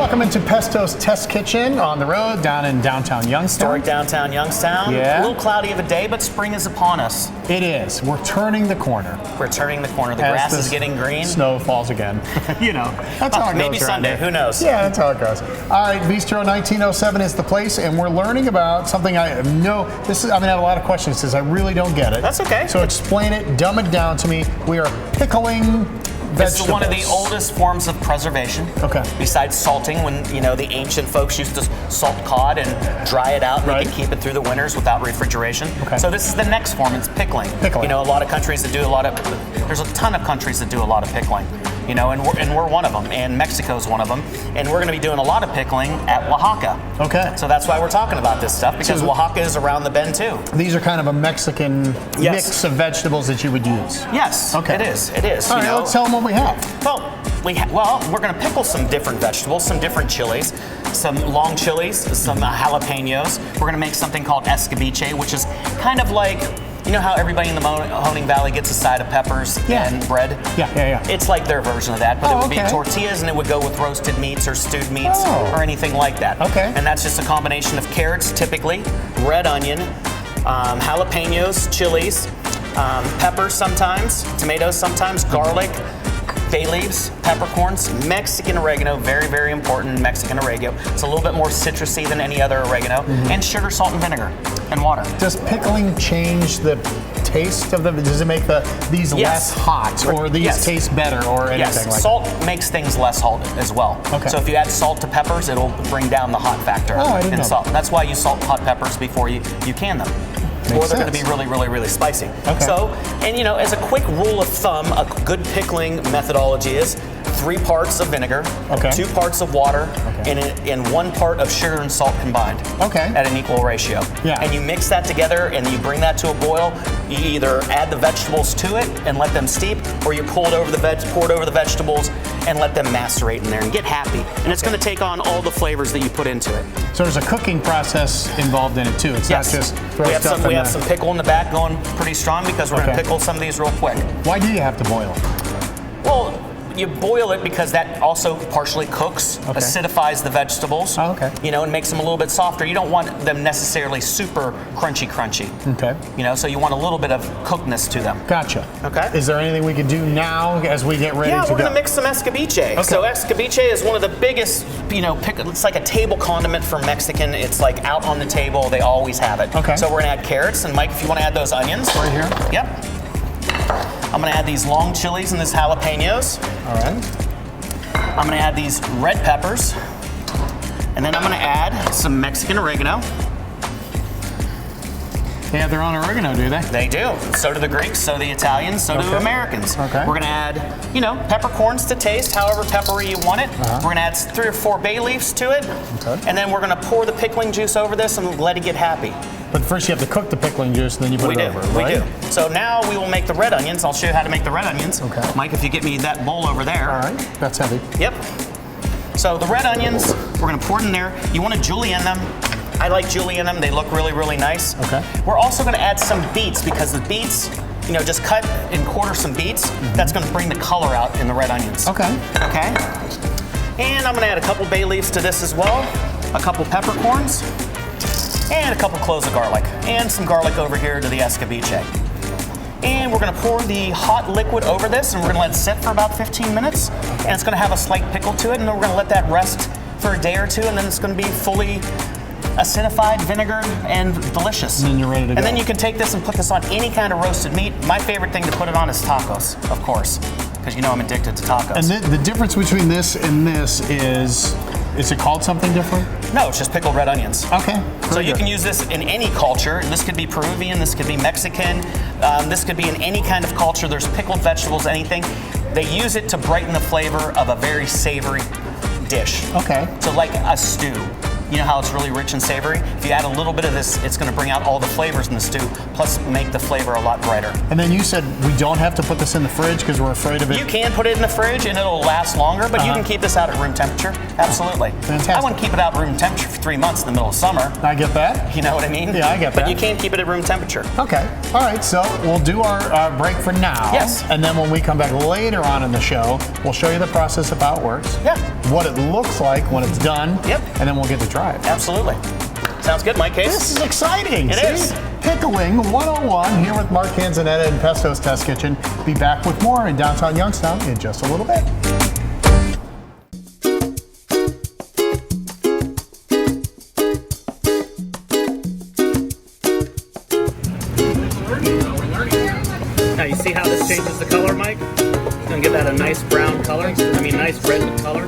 Welcome into Pesto's Test Kitchen on the road down in downtown Youngstown. Historic downtown Youngstown. Yeah. A little cloudy of a day, but spring is upon us. It is. We're turning the corner. We're turning the corner. The grass is getting green. Snow falls again. You know, that's how it goes. Maybe Sunday. Who knows? Yeah, that's how it goes. All right, Bistro 1907 is the place, and we're learning about something I know. I'm gonna have a lot of questions because I really don't get it. That's okay. So explain it, dumb it down to me. We are pickling vegetables. This is one of the oldest forms of preservation. Okay. Besides salting, when the ancient folks used to salt cod and dry it out, and they could keep it through the winters without refrigeration. Okay. So this is the next form. It's pickling. Pickling. A lot of countries that do there's a ton of countries that do a lot of pickling. And we're one of them, and Mexico's one of them, and we're going to be doing a lot of pickling at Wahaka. Okay. So that's why we're talking about this stuff, because Wahaka is around the bend too. These are kind of a Mexican mix of vegetables that you would use. Yes. Okay. It is. It is. All right, let's tell them what we have. Well, we're going to pickle some different vegetables, some different chilies, some long chilies, some jalapenos. We're going to make something called escabeche, which is kind of like, how everybody in the Mahoning Valley gets a side of peppers and bread? Yeah. It's like their version of that, but it would be tortillas, and it would go with roasted meats or stewed meats or anything like that. Okay. And that's just a combination of carrots, typically, red onion, jalapenos, chilies, peppers sometimes, tomatoes sometimes, garlic, bay leaves, peppercorns, Mexican oregano, very, very important Mexican oregano. It's a little bit more citrusy than any other oregano, and sugar, salt, and vinegar, and water. Does pickling change the taste of them? Does it make these less hot, or these taste better, or anything like that? Salt makes things less hot as well. Okay. So if you add salt to peppers, it'll bring down the hot factor in salt. That's why you salt hot peppers before you can them. Or they're going to be really, really, really spicy. Okay. So, as a quick rule of thumb, a good pickling methodology is 3 parts of vinegar, 2 parts of water, and 1 part of sugar and salt combined. Okay. At an equal ratio. Yeah. And you mix that together, and you bring that to a boil. You either add the vegetables to it and let them steep, or you pour it over the vegetables and let them macerate in there and get happy. And it's going to take on all the flavors that you put into it. So there's a cooking process involved in it too. It's not just throw stuff in We have some pickle in the back going pretty strong, because we're going to pickle some of these real quick. Why do you have to boil? Well, you boil it because that also partially cooks, acidifies the vegetables, and makes them a little bit softer. You don't want them necessarily super crunchy. Okay. So you want a little bit of cookedness to them. Gotcha. Okay. Is there anything we can do now as we get ready to go? Yeah, we're going to mix some escabeche. Okay. So escabeche is one of the biggest, it's like a table condiment for Mexican. It's like out on the table. They always have it. Okay. So we're going to add carrots. And Mike, if you want to add those onions. Right here? Yep. I'm going to add these long chilies and these jalapenos. All right. I'm going to add these red peppers. And then I'm going to add some Mexican oregano. They have their own oregano, do they? They do. So do the Greeks, so do the Italians, so do the Americans. Okay. We're going to add, peppercorns to taste, however peppery you want it. We're going to add 3 or 4 bay leaves to it. Okay. And then we're going to pour the pickling juice over this and let it get happy. But first you have to cook the pickling juice, and then you put it over, right? We do. So now we will make the red onions. I'll show you how to make the red onions. Okay. Mike, if you get me that bowl over there. All right. That's heavy. Yep. So the red onions, we're going to pour it in there. You want to julienne them. I like julienne them. They look really, really nice. Okay. We're also going to add some beets, because the beets, just cut and quarter some beets. That's going to bring the color out in the red onions. Okay. Okay. And I'm going to add a couple bay leaves to this as well, a couple peppercorns, and a couple cloves of garlic, and some garlic over here to the escabeche. And we're going to pour the hot liquid over this, and we're going to let it sit for about 15 minutes. And it's going to have a slight pickle to it, and then we're going to let that rest for a day or two, and then it's going to be fully acidified, vinegar, and delicious. And then you're ready to go. And then you can take this and put this on any kind of roasted meat. My favorite thing to put it on is tacos, of course, because I'm addicted to tacos. And the difference between this and this is it called something different? No, it's just pickled red onions. Okay. So you can use this in any culture. This could be Peruvian, this could be Mexican, this could be in any kind of culture. There's pickled vegetables, anything. They use it to brighten the flavor of a very savory dish. Okay. So like a stew. You know how it's really rich and savory? If you add a little bit of this, it's going to bring out all the flavors in the stew, plus make the flavor a lot brighter. And then you said we don't have to put this in the fridge because we're afraid of it. You can put it in the fridge and it'll last longer, but you can keep this out at room temperature. Absolutely. Fantastic. I wouldn't keep it out at room temperature for 3 months in the middle of summer. I get that. You know what I mean? Yeah, I get that. But you can keep it at room temperature. Okay. All right. So we'll do our break for now. Yes. And then when we come back later on in the show, we'll show you the process of how it works. Yeah. What it looks like when it's done. Yep. And then we'll get to try it. Absolutely. Sounds good, Mike Case. This is exciting. It is. Pickling 101 here with Mark Canzonetta in Pesto's Test Kitchen. Be back with more in downtown Youngstown in just a little bit. Now you see how this changes the color, Mike? It's gonna give that a nice brown color. I mean, nice red color.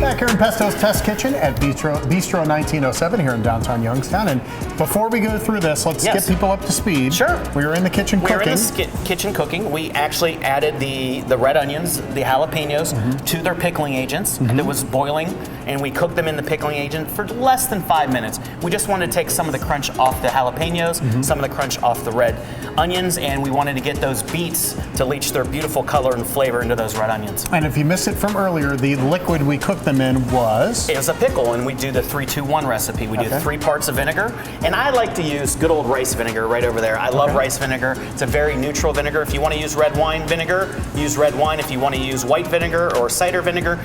Back here in Pesto's Test Kitchen at Bistro 1907 here in downtown Youngstown. And before we go through this, let's get people up to speed. Sure. We were in the kitchen cooking. We were in the kitchen cooking. We actually added the red onions, the jalapenos, to their pickling agents. And it was boiling, and we cooked them in the pickling agent for less than 5 minutes. We just wanted to take some of the crunch off the jalapenos, some of the crunch off the red onions, and we wanted to get those beets to leach their beautiful color and flavor into those red onions. And if you missed it from earlier, the liquid we cooked them in was? It was a pickle, and we do the 3-2-1 recipe. We do 3 parts of vinegar, and I like to use good old rice vinegar right over there. I love rice vinegar. It's a very neutral vinegar. If you want to use red wine vinegar, use red wine. If you want to use white vinegar or cider vinegar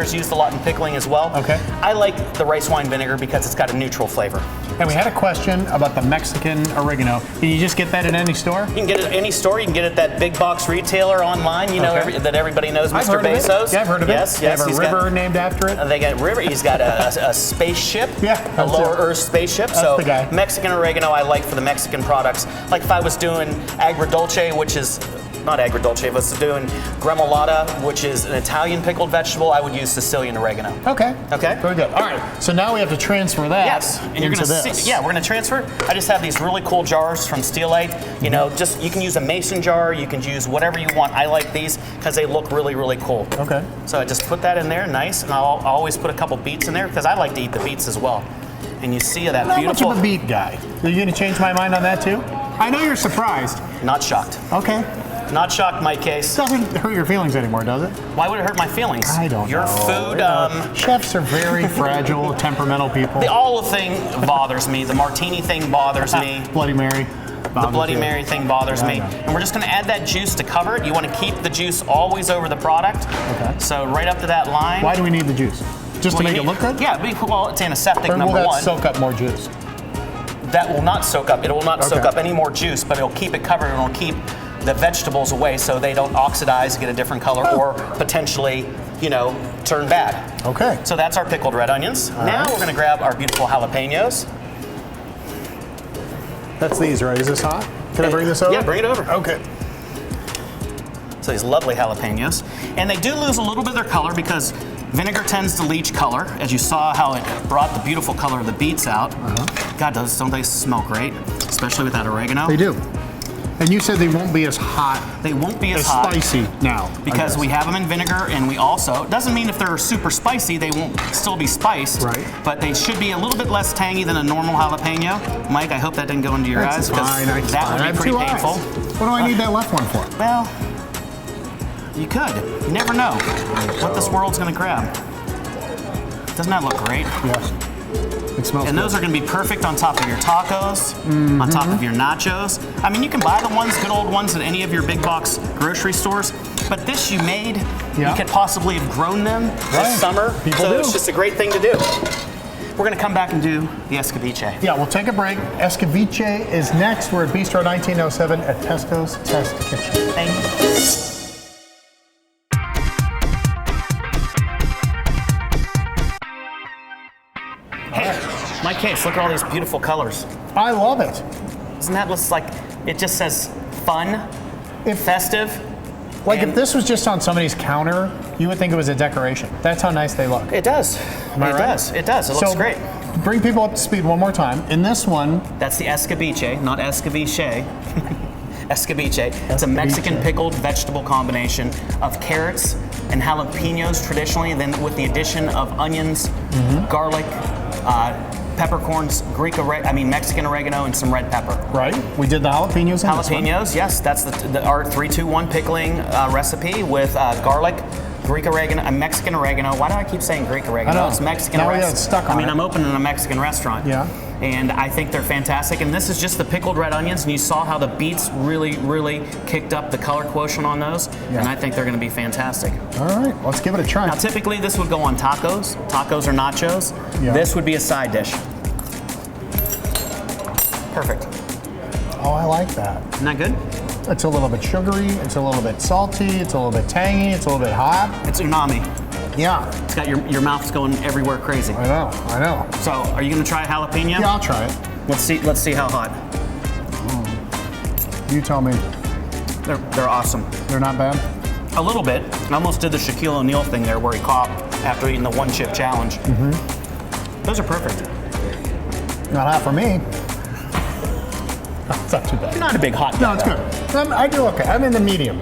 is used a lot in pickling as well. Okay. I like the rice wine vinegar because it's got a neutral flavor. And we had a question about the Mexican oregano. Can you just get that in any store? You can get it at any store. You can get it at that big box retailer online. You know that everybody knows, I've Mr. heard of it. Bezos. Yeah, I've heard of yes, it. Yes, They have a river named after it. They got river. He's got a spaceship. Yeah, a lower Earth spaceship. That's the guy. Mexican oregano I like for the Mexican products. Like if I was doing agrodolce, which is not agrodolce, if I was doing gremolata, which is an Italian pickled vegetable, I would use Sicilian oregano. Okay. Okay. Very good. All right. So now we have to transfer that Yes, and you're into gonna this. see. Yeah, we're gonna transfer. I just have these really cool jars from Steelite. You know, just you can use a mason jar. You can use whatever you want. I like these because they look really, really cool. Okay. So I just put that in there, nice, and I'll always put a couple beets in there because I like to eat the beets as well. And you see that Not beautiful. much of a beet guy. Are you going to change my mind on that too? I know you're surprised. Not shocked. Okay. Not shocked, Mike Case. Doesn't hurt your feelings anymore, does it? Why would it hurt my feelings? I don't Your know. food, Chefs are very fragile, temperamental people. the olive thing bothers me. The martini thing bothers me. Bloody Mary. The Bloody Mary thing bothers me. I know. And we're just gonna add that juice to cover it. You wanna keep the juice always over the product. Okay. So right up to that line. Why do we need the juice? Just to make it look good? Yeah, well, it's antiseptic, Or will number that one. soak up more juice? That will not soak up. It will not soak Okay. up any more juice, but it'll keep it covered and it'll keep the vegetables away so they don't oxidize, get a different color, or potentially, you know, turn bad. Okay. So that's our pickled red onions. Now right. we're gonna grab our beautiful jalapenos. That's these, right? Is this hot? Can I bring this over? Yeah, bring it over. Okay. So these lovely jalapenos. And they do lose a little bit of their color because vinegar tends to leach color, as you saw how it brought the beautiful color of the beets out. God, don't they smell great? Especially with that oregano. They do. And you said they won't be as hot, They won't be as as hot. spicy now. I Because guess. we have them in vinegar, and we also, it doesn't mean if they're super spicy, they won't still be spiced. Right. But they should be a little bit less tangy than a normal jalapeno. Mike, I hope that didn't go into your That's eyes, because fine. That's that fine. I would have be pretty 2 eyes. painful. What do I need that left one for? Well, you could. You never know what this world's gonna grab. Doesn't that look great? Yes. It smells And good. those are gonna be perfect on top of your tacos, on top of your nachos. I mean, you can buy the ones, good old ones, at any of your big box grocery stores, but this you made, Yeah. you could possibly have grown them Right. this summer. People so do. it's just a great thing to do. We're gonna come back and do the escabeche. Yeah, we'll take a break. Escabeche is next. We're at Bistro 1907 at Pesto's Test Kitchen. Thank you. Hey, Mike Case, look at all these beautiful colors. I love it. Isn't that just like, it just says fun, festive, Like And if this was just on somebody's counter, you would think it was a decoration. That's how nice they look. it does. Am I It right? does. It does. It looks So, great. Bring people up to speed one more time. In this one, That's the escabeche, not escabeche. Escabeche. It's a Mexican Escabeche. pickled vegetable combination of carrots and jalapenos traditionally, and then with the addition of onions, garlic, peppercorns, Mexican oregano, and some red pepper. right? We did the jalapenos in this one. Jalapenos, yes, that's our 3-2-1 pickling recipe with garlic, Greek oregano, Mexican oregano. Why do I keep saying Greek oregano? I know. It's Mexican Now we oregano. got stuck on it. I'm opening a Mexican restaurant. Yeah. And I think they're fantastic. And this is just the pickled red onions, and you saw how the beets really, really kicked up the color quotient on those. Yeah. And I think they're going to be fantastic. All right, let's give it a try. Now, typically this would go on tacos or nachos. Yeah. This would be a side dish. Perfect. Oh, I like that. Isn't that good? It's a little bit sugary, it's a little bit salty, it's a little bit tangy, it's a little bit hot. It's umami. Yeah, It's got your mouth's going everywhere crazy. I know. So, are you going to try jalapeno? Yeah, I'll try it. Let's see how hot. You tell me. They're awesome. They're not bad? A little bit. I almost did the Shaquille O'Neal thing there where he coughed after eating the one chip challenge. Those are perfect. Not hot for me. It's not too bad. You're not a big hot guy. No, it's good. I do okay. I'm in the medium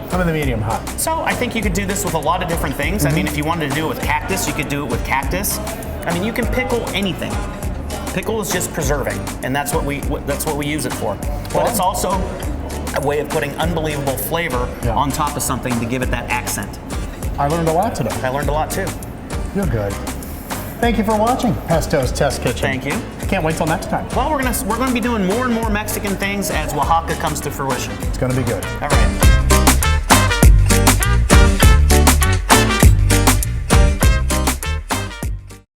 hot. So I think you could do this with a lot of different things. I mean, if you wanted to do it with cactus, you could do it with cactus. I mean, you can pickle anything. Pickle is just preserving, and that's what we use it for. But it's also a way of putting unbelievable flavor on top of something to give it that accent. I learned a lot today. I learned a lot too. You're good. Thank you for watching Pesto's Test Kitchen. Thank you. Can't wait till next time. Well, we're gonna be doing more and more Mexican things as Wahaka comes to fruition. It's gonna be good. All right.